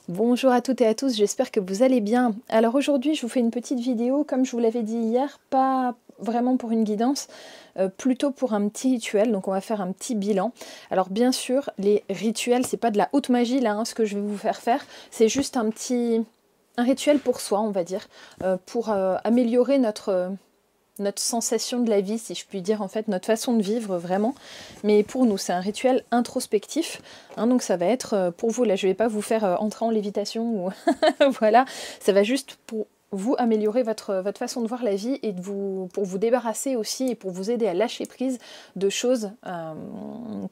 Bonjour à toutes et à tous, j'espère que vous allez bien. Alors aujourd'hui je vous fais une petite vidéo, comme je vous l'avais dit hier, pas vraiment pour une guidance, plutôt pour un petit rituel, donc on va faire un petit bilan. Alors bien sûr, les rituels, c'est pas de la haute magie là, ce que je vais vous faire, c'est juste un rituel pour soi, on va dire, pour améliorer notre sensation de la vie, si je puis dire, en fait, notre façon de vivre vraiment. Mais pour nous, c'est un rituel introspectif, donc ça va être pour vous, là je vais pas vous faire entrer en lévitation, ou voilà, ça va juste pour vous améliorer votre façon de voir la vie et pour vous débarrasser aussi et pour vous aider à lâcher prise de choses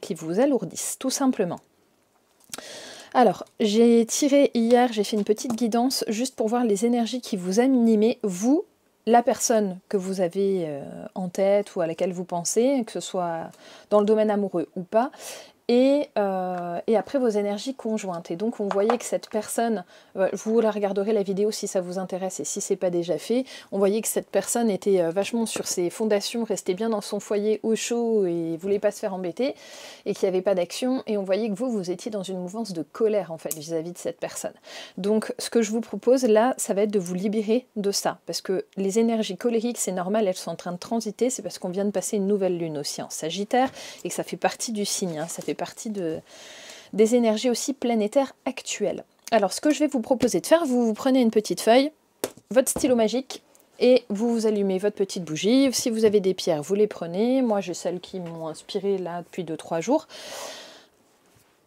qui vous alourdissent, tout simplement. Alors, j'ai tiré hier, j'ai fait une petite guidance juste pour voir les énergies qui vous animaient, vous, la personne que vous avez en tête ou à laquelle vous pensez, que ce soit dans le domaine amoureux ou pas, et après vos énergies conjointes. Et donc on voyait que cette personne, vous la regarderez la vidéo si ça vous intéresse et si c'est pas déjà fait, on voyait que cette personne était vachement sur ses fondations, restait bien dans son foyer au chaud et voulait pas se faire embêter, et qu'il n'y avait pas d'action, et on voyait que vous étiez dans une mouvance de colère en fait vis-à-vis de cette personne. Donc ce que je vous propose là, ça va être de vous libérer de ça, parce que les énergies colériques, c'est normal, elles sont en train de transiter, c'est parce qu'on vient de passer une nouvelle lune aussi en Sagittaire, et que ça fait partie du signe, ça fait partie des énergies aussi planétaires actuelles. Alors ce que je vais vous proposer de faire, vous prenez une petite feuille, votre stylo magique, et vous allumez votre petite bougie. Si vous avez des pierres, vous les prenez. Moi j'ai celles qui m'ont inspiré là depuis 2-3 jours.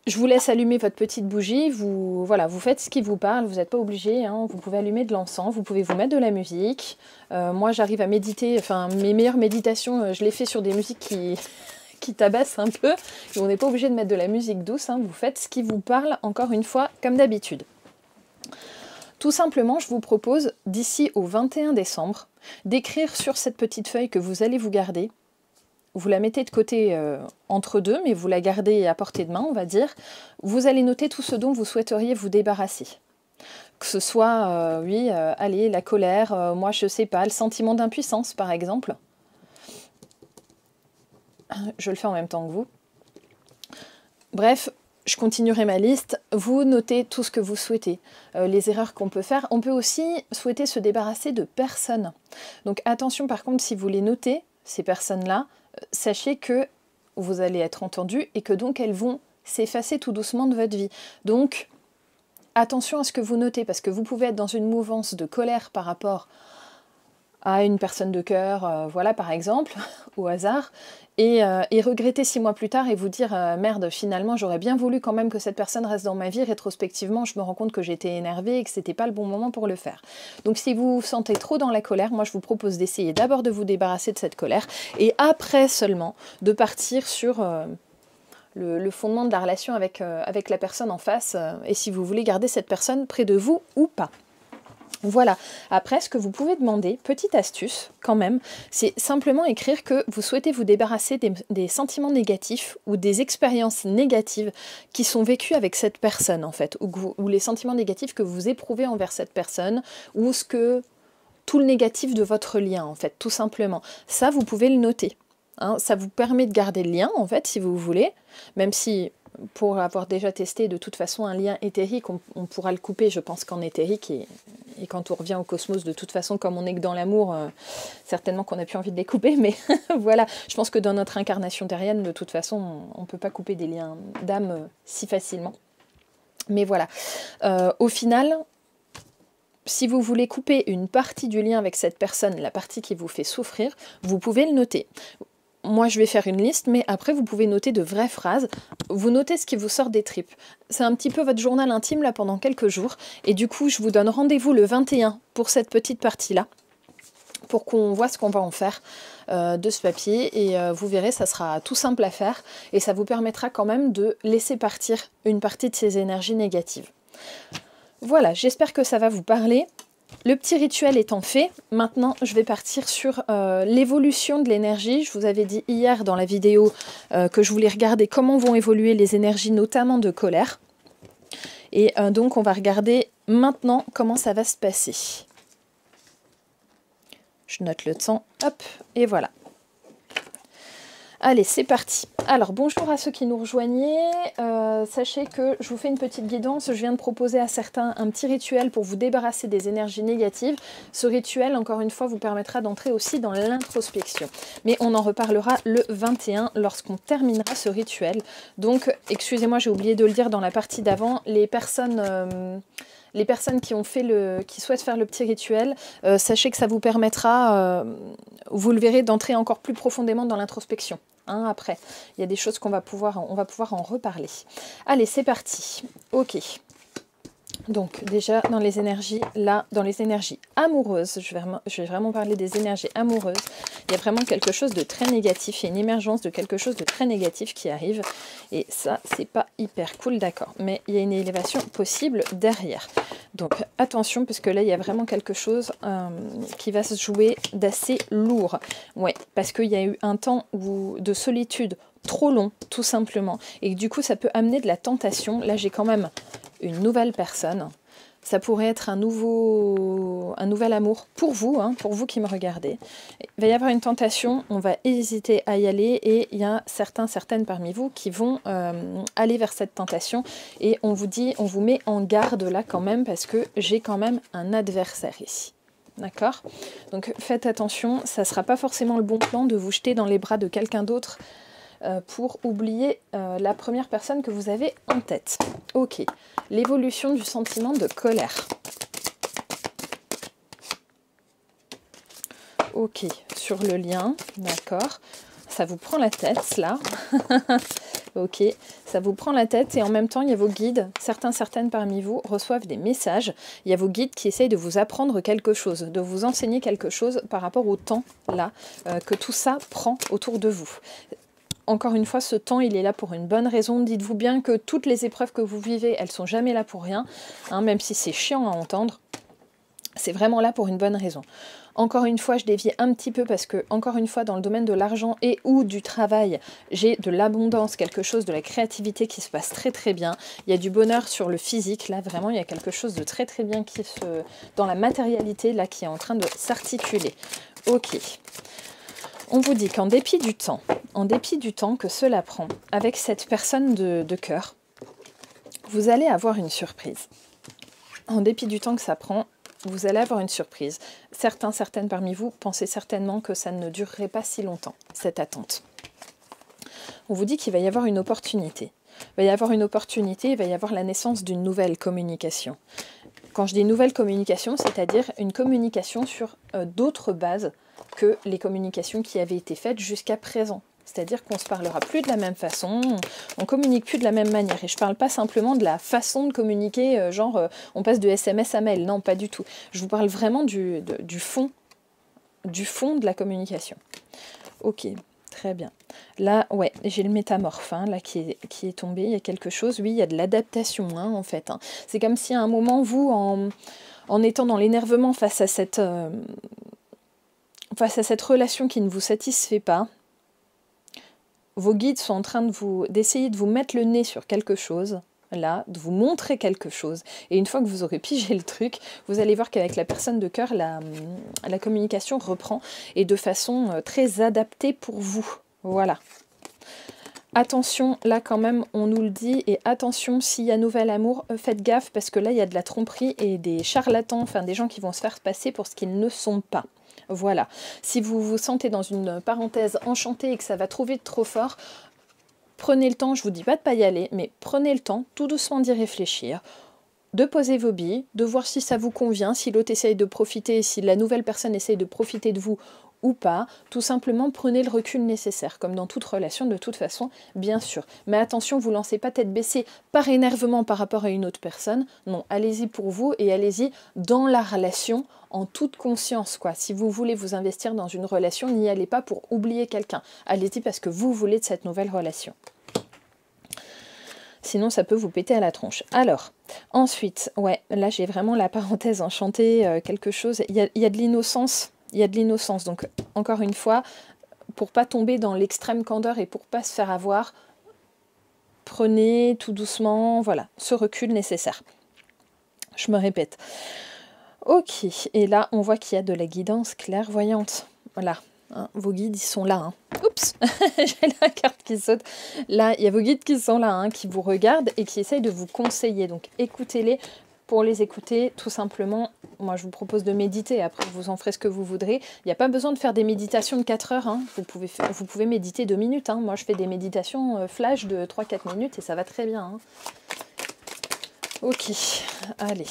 Je vous laisse allumer votre petite bougie, vous faites ce qui vous parle, vous n'êtes pas obligé, vous pouvez allumer de l'encens, vous pouvez vous mettre de la musique. Moi j'arrive à méditer, enfin mes meilleures méditations, je les fais sur des musiques qui tabassent un peu, et on n'est pas obligé de mettre de la musique douce, vous faites ce qui vous parle, encore une fois, comme d'habitude. Tout simplement, je vous propose, d'ici au 21 décembre, d'écrire sur cette petite feuille que vous allez vous garder. Vous la mettez de côté entre deux, mais vous la gardez à portée de main, on va dire. Vous allez noter tout ce dont vous souhaiteriez vous débarrasser. Que ce soit, allez, la colère, moi je sais pas, le sentiment d'impuissance par exemple. Je le fais en même temps que vous. Bref, je continuerai ma liste. Vous notez tout ce que vous souhaitez, les erreurs qu'on peut faire. On peut aussi souhaiter se débarrasser de personnes. Donc attention par contre, si vous les notez, ces personnes-là, sachez que vous allez être entendu et que donc elles vont s'effacer tout doucement de votre vie. Donc attention à ce que vous notez, parce que vous pouvez être dans une mouvance de colère par rapport à une personne de cœur, voilà par exemple, au hasard, et regretter 6 mois plus tard et vous dire merde, finalement j'aurais bien voulu quand même que cette personne reste dans ma vie, rétrospectivement je me rends compte que j'étais énervée et que c'était pas le bon moment pour le faire. Donc si vous vous sentez trop dans la colère, moi je vous propose d'essayer d'abord de vous débarrasser de cette colère, et après seulement de partir sur le fondement de la relation avec la personne en face, et si vous voulez garder cette personne près de vous ou pas. Voilà, après ce que vous pouvez demander, petite astuce quand même, c'est simplement écrire que vous souhaitez vous débarrasser des sentiments négatifs ou des expériences négatives qui sont vécues avec cette personne en fait, ou les sentiments négatifs que vous éprouvez envers cette personne, ou tout le négatif de votre lien en fait, tout simplement. Ça vous pouvez le noter, ça vous permet de garder le lien en fait si vous voulez, même si pour avoir déjà testé de toute façon un lien éthérique, on pourra le couper, je pense qu'en éthérique, et quand on revient au cosmos, de toute façon, comme on n'est que dans l'amour, certainement qu'on n'a plus envie de les couper, mais voilà, je pense que dans notre incarnation terrienne, de toute façon, on ne peut pas couper des liens d'âme si facilement. Mais voilà, au final, si vous voulez couper une partie du lien avec cette personne, la partie qui vous fait souffrir, vous pouvez le noter. Moi, je vais faire une liste, mais après, vous pouvez noter de vraies phrases. Vous notez ce qui vous sort des tripes. C'est un petit peu votre journal intime, là, pendant quelques jours. Et du coup, je vous donne rendez-vous le 21 pour cette petite partie-là, pour qu'on voit ce qu'on va en faire de ce papier. Et vous verrez, ça sera tout simple à faire. Et ça vous permettra quand même de laisser partir une partie de ces énergies négatives. Voilà, j'espère que ça va vous parler. Le petit rituel étant fait, maintenant je vais partir sur l'évolution de l'énergie. Je vous avais dit hier dans la vidéo que je voulais regarder comment vont évoluer les énergies, notamment de colère. Et donc on va regarder maintenant comment ça va se passer. Je note le temps, hop, et voilà. Allez, c'est parti. Alors, bonjour à ceux qui nous rejoignaient. Sachez que je vous fais une petite guidance. Je viens de proposer à certains un petit rituel pour vous débarrasser des énergies négatives. Ce rituel, encore une fois, vous permettra d'entrer aussi dans l'introspection. Mais on en reparlera le 21 lorsqu'on terminera ce rituel. Donc, excusez-moi, j'ai oublié de le dire dans la partie d'avant. Les personnes qui souhaitent faire le petit rituel, sachez que ça vous permettra, vous le verrez, d'entrer encore plus profondément dans l'introspection. Après, il y a des choses on va pouvoir en reparler. Allez, c'est parti. Ok. Donc déjà dans les énergies, là, dans les énergies amoureuses, je vais vraiment parler des énergies amoureuses. Il y a vraiment quelque chose de très négatif, il y a une émergence de quelque chose de très négatif qui arrive. Et ça, c'est pas hyper cool, d'accord. Mais il y a une élévation possible derrière. Donc attention, parce que là, il y a vraiment quelque chose qui va se jouer d'assez lourd. Ouais, parce qu'il y a eu un temps de solitude trop long, tout simplement. Et du coup, ça peut amener de la tentation. Là, j'ai quand même une nouvelle personne. Ça pourrait être un nouvel amour pour vous qui me regardez. Il va y avoir une tentation, on va hésiter à y aller et il y a certaines parmi vous qui vont aller vers cette tentation et on vous met en garde là quand même parce que j'ai quand même un adversaire ici. D'accord? Donc faites attention, ça ne sera pas forcément le bon plan de vous jeter dans les bras de quelqu'un d'autre pour oublier la première personne que vous avez en tête. Ok, l'évolution du sentiment de colère. Ok, sur le lien, d'accord. Ça vous prend la tête, là. Ok, ça vous prend la tête et en même temps, il y a vos guides. Certaines parmi vous reçoivent des messages. Il y a vos guides qui essayent de vous apprendre quelque chose, de vous enseigner quelque chose par rapport au temps, là, que tout ça prend autour de vous. Encore une fois, ce temps, il est là pour une bonne raison. Dites-vous bien que toutes les épreuves que vous vivez, elles sont jamais là pour rien, même si c'est chiant à entendre. C'est vraiment là pour une bonne raison. Encore une fois, je dévie un petit peu parce que, encore une fois, dans le domaine de l'argent et ou du travail, j'ai de l'abondance, quelque chose de la créativité qui se passe très très bien. Il y a du bonheur sur le physique, là vraiment, il y a quelque chose de très très bien dans la matérialité, là, qui est en train de s'articuler. Ok. On vous dit qu'en dépit du temps que cela prend, avec cette personne de cœur, vous allez avoir une surprise. En dépit du temps que ça prend, vous allez avoir une surprise. Certaines parmi vous pensez certainement que ça ne durerait pas si longtemps, cette attente. On vous dit qu'il va y avoir une opportunité. Il va y avoir une opportunité, il va y avoir la naissance d'une nouvelle communication. Quand je dis nouvelle communication, c'est-à-dire une communication sur d'autres bases que les communications qui avaient été faites jusqu'à présent. C'est-à-dire qu'on ne se parlera plus de la même façon, on ne communique plus de la même manière. Et je ne parle pas simplement de la façon de communiquer, on passe de SMS à mail. Non, pas du tout. Je vous parle vraiment du fond de la communication. Ok, très bien. Là, ouais, j'ai le métamorphe là, qui est tombé. Il y a quelque chose, oui, il y a de l'adaptation en fait. C'est comme si à un moment, vous, en étant dans l'énervement face à cette relation qui ne vous satisfait pas, vos guides sont en train d'essayer de vous mettre le nez sur quelque chose, là, de vous montrer quelque chose. Et une fois que vous aurez pigé le truc, vous allez voir qu'avec la personne de cœur, la communication reprend et de façon très adaptée pour vous. Voilà. Attention, là quand même, on nous le dit, et attention, s'il y a nouvel amour, faites gaffe, parce que là, il y a de la tromperie et des charlatans, enfin des gens qui vont se faire passer pour ce qu'ils ne sont pas. Voilà. Si vous vous sentez dans une parenthèse enchantée et que ça va trop vite, trop fort, prenez le temps, je vous dis pas de pas y aller, mais prenez le temps, tout doucement d'y réfléchir, de poser vos billes, de voir si ça vous convient, si l'autre essaye de profiter, si la nouvelle personne essaye de profiter de vous ou pas. Tout simplement, prenez le recul nécessaire, comme dans toute relation de toute façon, bien sûr. Mais attention, vous ne lancez pas tête baissée par énervement par rapport à une autre personne. Non, allez-y pour vous et allez-y dans la relation en toute conscience, quoi. Si vous voulez vous investir dans une relation, n'y allez pas pour oublier quelqu'un. Allez-y parce que vous voulez de cette nouvelle relation. Sinon, ça peut vous péter à la tronche. Alors, ensuite, ouais, là, j'ai vraiment la parenthèse enchantée, quelque chose. Il y a de l'innocence. Il y a de l'innocence. Donc, encore une fois, pour pas tomber dans l'extrême candeur et pour pas se faire avoir, prenez tout doucement, voilà, ce recul nécessaire. Je me répète. Ok, et là, on voit qu'il y a de la guidance clairvoyante. Voilà, Hein, vos guides, ils sont là. Hein. Oups, j'ai la carte qui saute. Là, il y a vos guides qui sont là, hein, qui vous regardent et qui essayent de vous conseiller. Donc, écoutez-les. Pour les écouter, tout simplement, moi, je vous propose de méditer. Après, vous en ferez ce que vous voudrez. Il n'y a pas besoin de faire des méditations de 4 heures. Hein. Vous pouvez méditer 2 minutes. Hein. Moi, je fais des méditations flash de 3-4 minutes et ça va très bien. Hein. Ok, allez.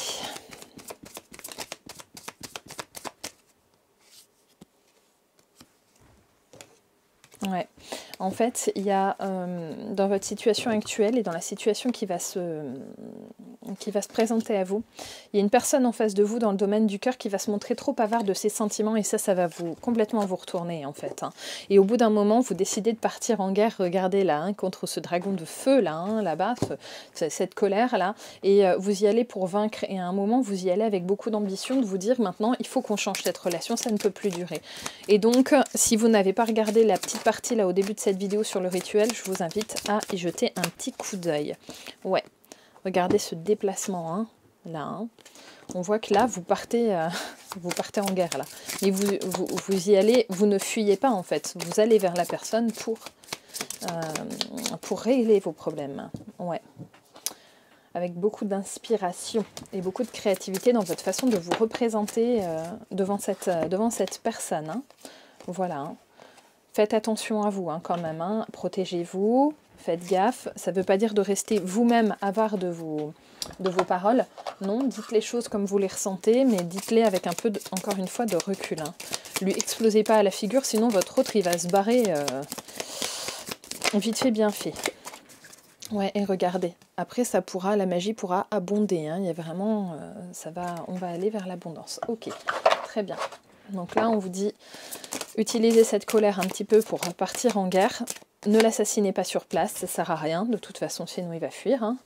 Ouais. En fait, il y a dans votre situation actuelle et dans la situation qui va se présenter à vous, il y a une personne en face de vous dans le domaine du cœur qui va se montrer trop avare de ses sentiments et ça va complètement vous retourner en fait. Hein. Et au bout d'un moment, vous décidez de partir en guerre, regardez là, hein, contre ce dragon de feu là, hein, là-bas, cette colère là, et vous y allez pour vaincre et à un moment, vous y allez avec beaucoup d'ambition de vous dire maintenant, il faut qu'on change cette relation, ça ne peut plus durer. Et donc, si vous n'avez pas regardé la petite partie là au début de cette vidéo sur le rituel, je vous invite à y jeter un petit coup d'œil. Ouais, regardez ce déplacement, hein, là. Hein. On voit que là, vous partez en guerre, là. Mais vous y allez, vous ne fuyez pas, en fait. Vous allez vers la personne pour régler vos problèmes. Ouais. Avec beaucoup d'inspiration et beaucoup de créativité dans votre façon de vous représenter devant cette personne. Hein. Voilà. Hein. Faites attention à vous hein, quand même, hein. Protégez-vous, faites gaffe. Ça ne veut pas dire de rester vous-même avare de vos paroles. Non, dites les choses comme vous les ressentez, mais dites-les avec un peu, encore une fois, de recul. Hein. Lui explosez pas à la figure, sinon votre autre, il va se barrer vite fait, bien fait. Ouais, et regardez. Après, la magie pourra abonder. Hein. Il y a vraiment, on va aller vers l'abondance. Ok, très bien. Donc là, on vous dit, utilisez cette colère un petit peu pour partir en guerre. Ne l'assassinez pas sur place, ça sert à rien. De toute façon, sinon il va fuir. Hein.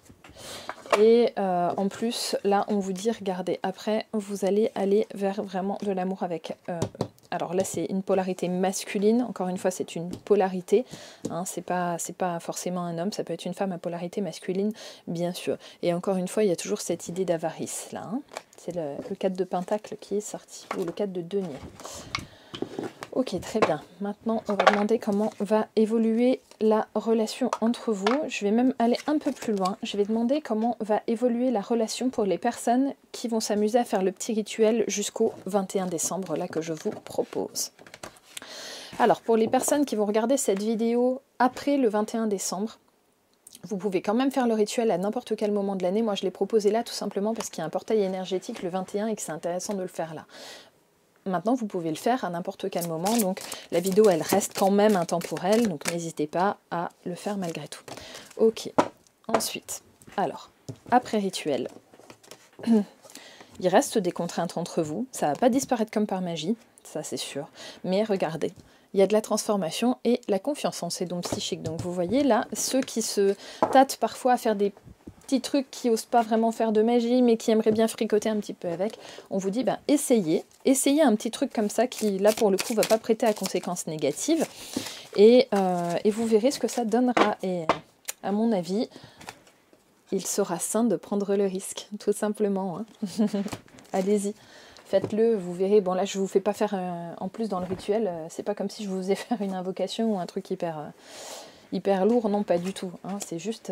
Et en plus, là, on vous dit, regardez, après, vous allez aller vers vraiment de l'amour avec... alors là, c'est une polarité masculine. Encore une fois, c'est une polarité. Hein, c'est pas forcément un homme. Ça peut être une femme à polarité masculine, bien sûr. Et encore une fois, il y a toujours cette idée d'avarice, là. Hein. C'est le 4 de pentacle qui est sorti, ou le 4 de denier. Ok, très bien. Maintenant, on va demander comment va évoluer la relation entre vous. Je vais même aller un peu plus loin. Je vais demander comment va évoluer la relation pour les personnes qui vont s'amuser à faire le petit rituel jusqu'au 21 décembre, là, que je vous propose. Alors, pour les personnes qui vont regarder cette vidéo après le 21 décembre, vous pouvez quand même faire le rituel à n'importe quel moment de l'année. Moi, je l'ai proposé là tout simplement parce qu'il y a un portail énergétique le 21 et que c'est intéressant de le faire là. Maintenant, vous pouvez le faire à n'importe quel moment. Donc, la vidéo, elle reste quand même intemporelle. Donc, n'hésitez pas à le faire malgré tout. Ok. Ensuite, alors, après rituel, il reste des contraintes entre vous. Ça ne va pas disparaître comme par magie. Ça, c'est sûr. Mais regardez. Il y a de la transformation et la confiance en ces dons psychiques. Donc vous voyez là, ceux qui se tâtent parfois à faire des petits trucs qui n'osent pas vraiment faire de magie, mais qui aimeraient bien fricoter un petit peu avec, on vous dit, essayez un petit truc comme ça qui, là pour le coup, ne va pas prêter à conséquences négatives. Et vous verrez ce que ça donnera. Et à mon avis, il sera sain de prendre le risque, tout simplement. Hein. Allez-y. Faites-le, vous verrez. Bon là, je ne vous fais pas faire, en plus dans le rituel, c'est pas comme si je vous faisais faire une invocation ou un truc hyper lourd. Non, pas du tout. Hein, c'est juste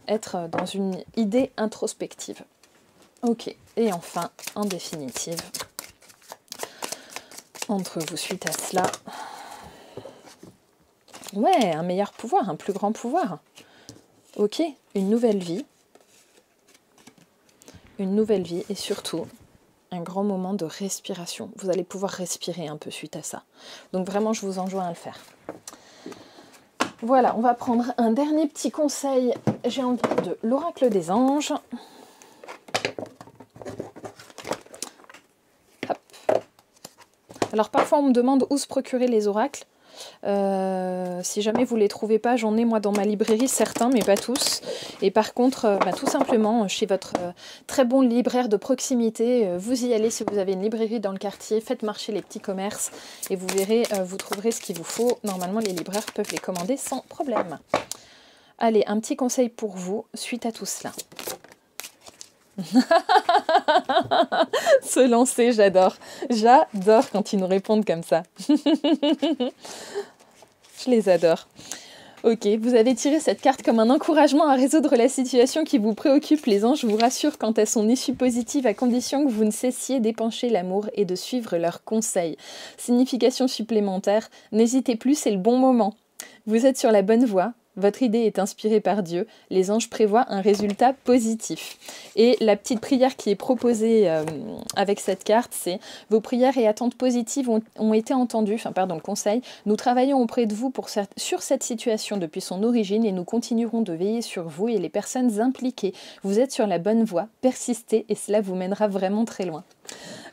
être dans une idée introspective. Ok. Et enfin, en définitive, entre vous suite à cela, ouais, un meilleur pouvoir, un plus grand pouvoir. Ok, une nouvelle vie. Une nouvelle vie et surtout... un grand moment de respiration. Vous allez pouvoir respirer un peu suite à ça. Donc vraiment, je vous enjoins à le faire. Voilà, on va prendre un dernier petit conseil, j'ai envie de l'oracle des anges. Hop. Alors parfois, on me demande où se procurer les oracles. Si jamais vous ne les trouvez pas, j'en ai moi dans ma librairie certains, mais pas tous. Et par contre, tout simplement, chez votre très bon libraire de proximité, vous y allez si vous avez une librairie dans le quartier, faites marcher les petits commerces et vous verrez, vous trouverez ce qu'il vous faut. Normalement, les libraires peuvent les commander sans problème. Allez, un petit conseil pour vous suite à tout cela. Se lancer, j'adore. J'adore quand ils nous répondent comme ça. Je les adore. Ok, vous avez tiré cette carte comme un encouragement à résoudre la situation qui vous préoccupe. Les anges vous rassurent quant à son issue positive à condition que vous ne cessiez d'épancher l'amour et de suivre leurs conseils. Signification supplémentaire, n'hésitez plus, c'est le bon moment. Vous êtes sur la bonne voie. Votre idée est inspirée par Dieu. Les anges prévoient un résultat positif. Et la petite prière qui est proposée avec cette carte, c'est « Vos prières et attentes positives ont été entendues. » le conseil. « Nous travaillons auprès de vous sur cette situation depuis son origine et nous continuerons de veiller sur vous et les personnes impliquées. Vous êtes sur la bonne voie. Persistez et cela vous mènera vraiment très loin. »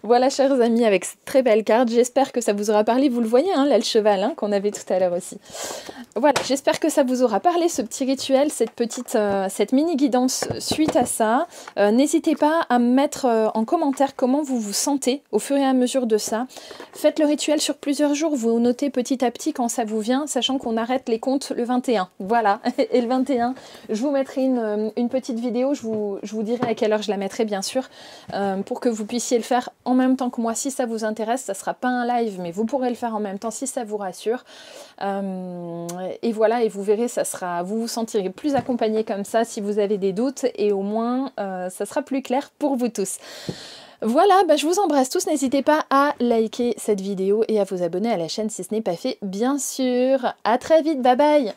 Voilà, chers amis, avec cette très belle carte, j'espère que ça vous aura parlé. Vous le voyez, hein, là, le cheval qu'on avait tout à l'heure aussi. Voilà, j'espère que ça vous aura parlé, ce petit rituel, cette mini-guidance suite à ça. N'hésitez pas à me mettre en commentaire comment vous vous sentez au fur et à mesure de ça. Faites le rituel sur plusieurs jours, vous notez petit à petit quand ça vous vient, sachant qu'on arrête les comptes le 21. Voilà, et le 21, je vous mettrai une petite vidéo, je vous dirai à quelle heure je la mettrai, bien sûr, pour que vous puissiez le faire en même temps que moi. Si ça vous intéresse, ça sera pas un live, mais vous pourrez le faire en même temps si ça vous rassure. Et voilà, et vous verrez, vous vous sentirez plus accompagné comme ça si vous avez des doutes, et au moins ça sera plus clair pour vous tous. Voilà, je vous embrasse tous, n'hésitez pas à liker cette vidéo et à vous abonner à la chaîne si ce n'est pas fait, bien sûr. À très vite, bye bye.